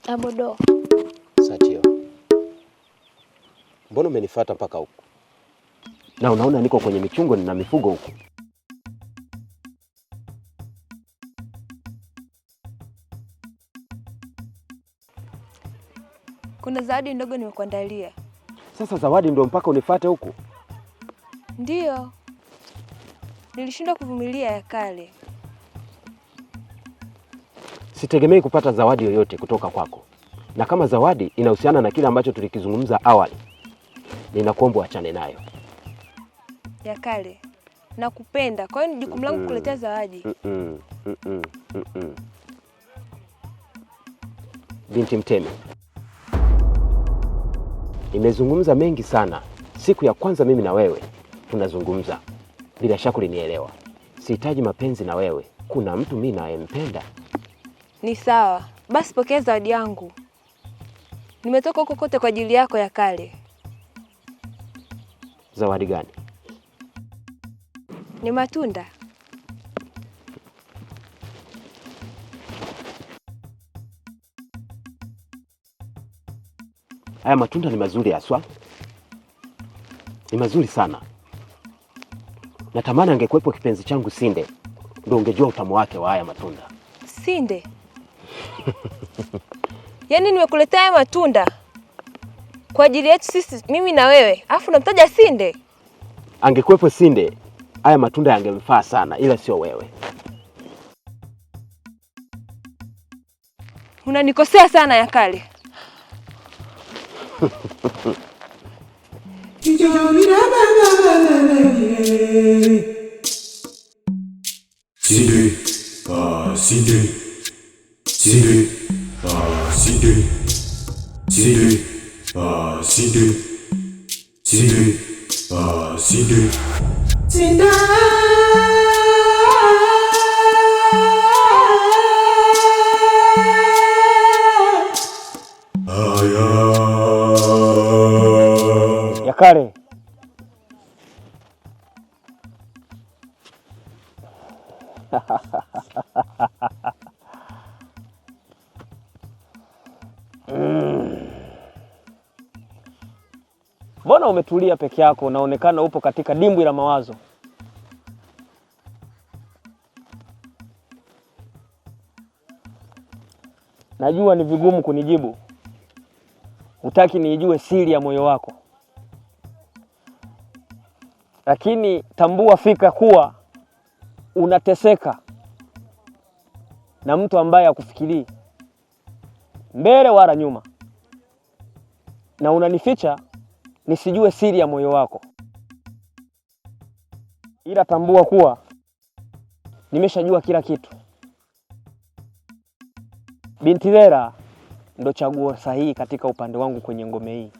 Abodo. Satio. Mbona umenifuata mpaka huku? Na unaona niko kwenye michungo na mifugo huku. Kuna zawadi ndogo nimekuandalia. Sasa zawadi ndio mpaka unifuate huku? Ndiyo. Nilishindwa kuvumilia ya kale. Sitegemei kupata zawadi yoyote kutoka kwako. Na kama zawadi inahusiana na kile ambacho tulikizungumza awali, ninakuomba uachane nayo. Ya kale. Nakupenda. Kwa hiyo ni jukumu langu kukuletea zawadi. Binti Mtemi. Nimezungumza mengi sana. Siku ya kwanza mimi na wewe tunazungumza. Bila shaka ulinielewa. Sihitaji mapenzi na wewe. Kuna mtu mimi nayempenda. Ni sawa. Basi pokea zawadi yangu. Nimetoka huko kote kwa ajili yako ya kale. Zawadi gani? Ni matunda. Haya matunda ni mazuri haswa. Ni mazuri sana. Natamani angekuwepo kipenzi changu Sinde. Ndio ungejua utamu wake wa haya matunda. Sinde? Yaani nimekuletea haya matunda kwa ajili yetu sisi, mimi na wewe. Alafu unamtaja Sinde? Angekuwepo Sinde, haya matunda yangemfaa sana, ila sio wewe. Unanikosea sana ya kale. Sinde, Sinde, Sinde, Sinde, Sinde, Sinde, Sinde, Sinde, Sinde. Yakare. Mbona umetulia peke yako? Unaonekana upo katika dimbwi la mawazo. Najua ni vigumu kunijibu. Hutaki niijue siri ya moyo wako. Lakini tambua fika kuwa unateseka na mtu ambaye hakufikirii mbele wala nyuma. Na unanificha nisijue siri ya moyo wako. Ila tambua kuwa nimeshajua kila kitu. Binti Lera ndo chaguo sahihi katika upande wangu kwenye ngome hii.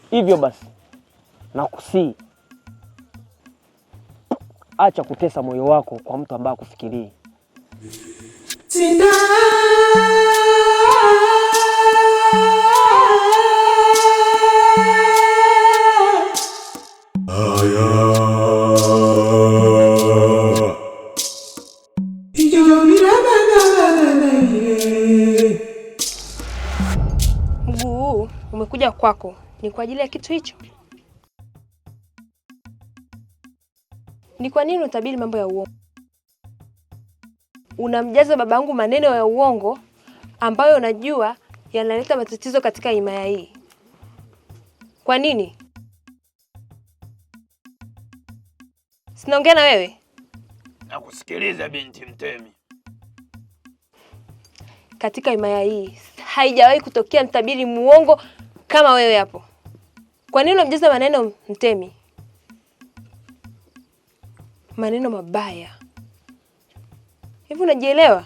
Hivyo basi nakusii, acha kutesa moyo wako kwa mtu ambaye hakufikirii. Mguu umekuja kwako ni kwa ajili ya kitu hicho? Ni kwa nini utabiri mambo ya uongo? Unamjaza babangu maneno ya uongo ambayo unajua yanaleta matatizo katika himaya hii. Kwa nini? Sinaongea na wewe? Nakusikiliza binti Mtemi. Katika himaya hii haijawahi kutokea mtabiri muongo kama wewe hapo. Kwa nini unamjaza maneno Mtemi? Maneno mabaya. Hivi unajielewa?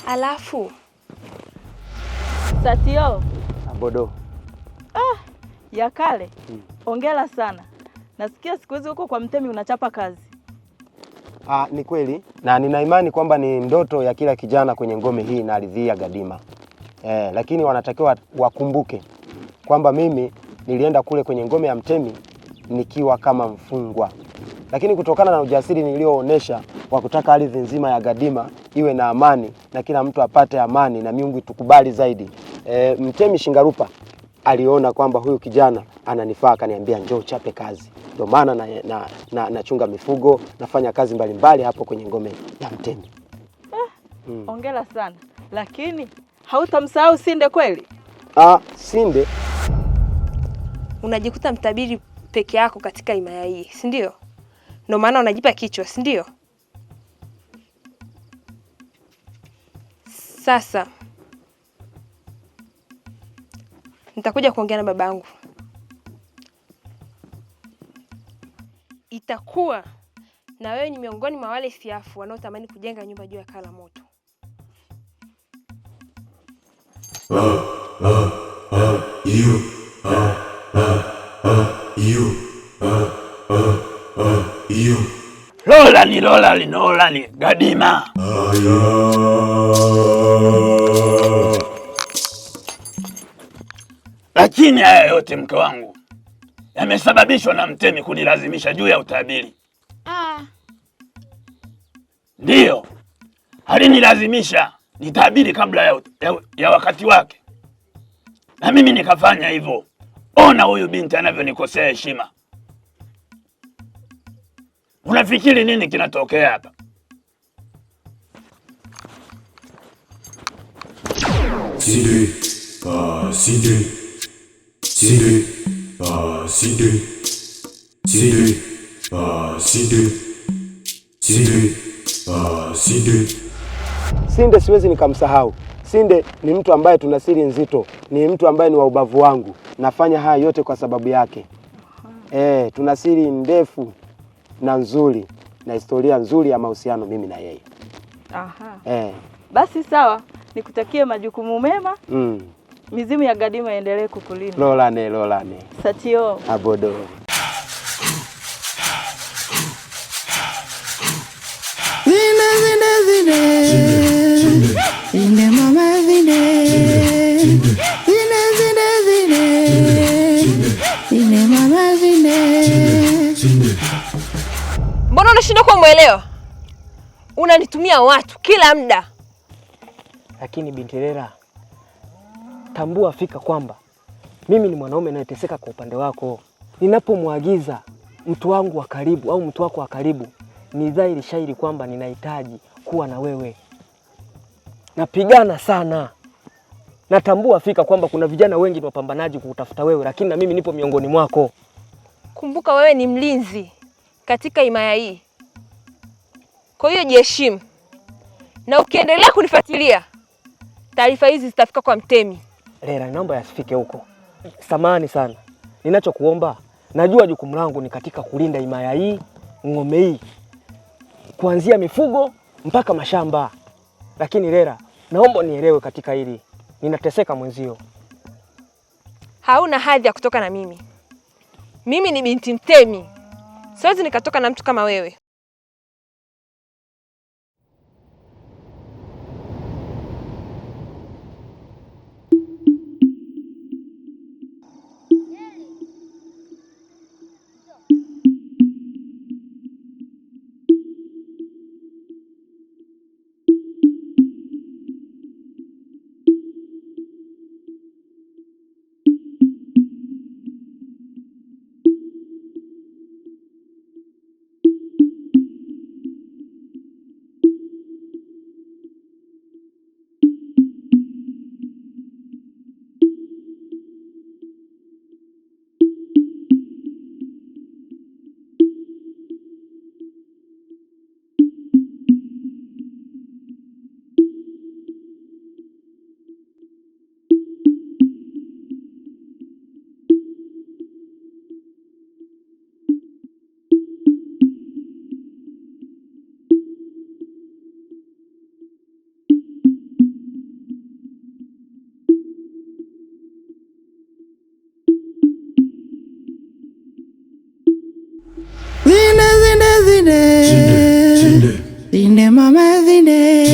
Alafu Satio. Abodo. Ya kale. Hongera sana. Nasikia siku hizi huko kwa Mtemi unachapa kazi. Ni kweli na nina imani kwamba ni ndoto ya kila kijana kwenye ngome hii na ardhi ya Gadima. Lakini wanatakiwa wakumbuke kwamba mimi nilienda kule kwenye ngome ya Mtemi nikiwa kama mfungwa, lakini kutokana na ujasiri nilioonesha wa kutaka ardhi nzima ya Gadima iwe na amani na kila mtu apate amani na miungu itukubali zaidi, Mtemi Shingarupa aliona kwamba huyu kijana ananifaa, akaniambia njoo chape kazi. Ndio maana nachunga mifugo, nafanya kazi mbalimbali hapo kwenye ngome ya Mtemi. Hongera sana. Lakini hautamsahau Sinde kweli? Sinde. Unajikuta mtabiri peke yako katika himaya hii, si ndio? Ndio maana unajipa kichwa, si ndio? Sasa nitakuja kuongea na babangu. Itakuwa na wewe ni miongoni mwa wale siafu wanaotamani kujenga nyumba juu ya kaa la moto. Lolani Gadima. Lakini haya yote mke wangu yamesababishwa na Mtemi kunilazimisha juu ya utabiri. Ndiyo, alinilazimisha nitabiri kabla ya wakati wake, na mimi nikafanya hivyo. Ona huyu binti anavyonikosea heshima. Unafikiri nini kinatokea hapa? Sinde. Sinde siwezi nikamsahau. Sinde ni mtu ambaye tuna siri nzito, ni mtu ambaye ni wa ubavu wangu. Nafanya haya yote kwa sababu yake. Tuna siri ndefu na nzuri na historia nzuri ya mahusiano mimi na yeye. Basi sawa, nikutakie majukumu mema. Mizimu ya Gadima iendelee kukulinda. Lolane. Satio. Abodo. Zinde mama zinde. Zinde mama zinde. Mbona unashindwa kumwelewa? Unanitumia watu kila muda. Lakini binti Lela, tambua fika kwamba mimi ni mwanaume anayeteseka kwa upande wako. Ninapomwagiza mtu wangu wa karibu au mtu wako wa karibu, ni dhahiri shairi kwamba ninahitaji kuwa na wewe. Napigana sana. Natambua fika kwamba kuna vijana wengi ni wapambanaji kukutafuta wewe, lakini na mimi nipo miongoni mwako. Kumbuka wewe ni mlinzi katika himaya hii. Kwa hiyo jiheshimu. Na ukiendelea kunifuatilia, taarifa hizi zitafika kwa Mtemi. Lela, naomba yasifike huko. Samahani sana. Ninachokuomba, najua jukumu langu ni katika kulinda himaya hii, ngome hii, kuanzia mifugo mpaka mashamba. Lakini Lela, naomba nielewe katika hili. Ninateseka mwenzio. Hauna hadhi ya kutoka na mimi. Mimi ni binti Mtemi. Siwezi nikatoka na mtu kama wewe. Zinde mama zinde.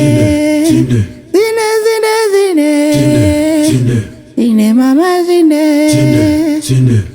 Zinde mama zinde.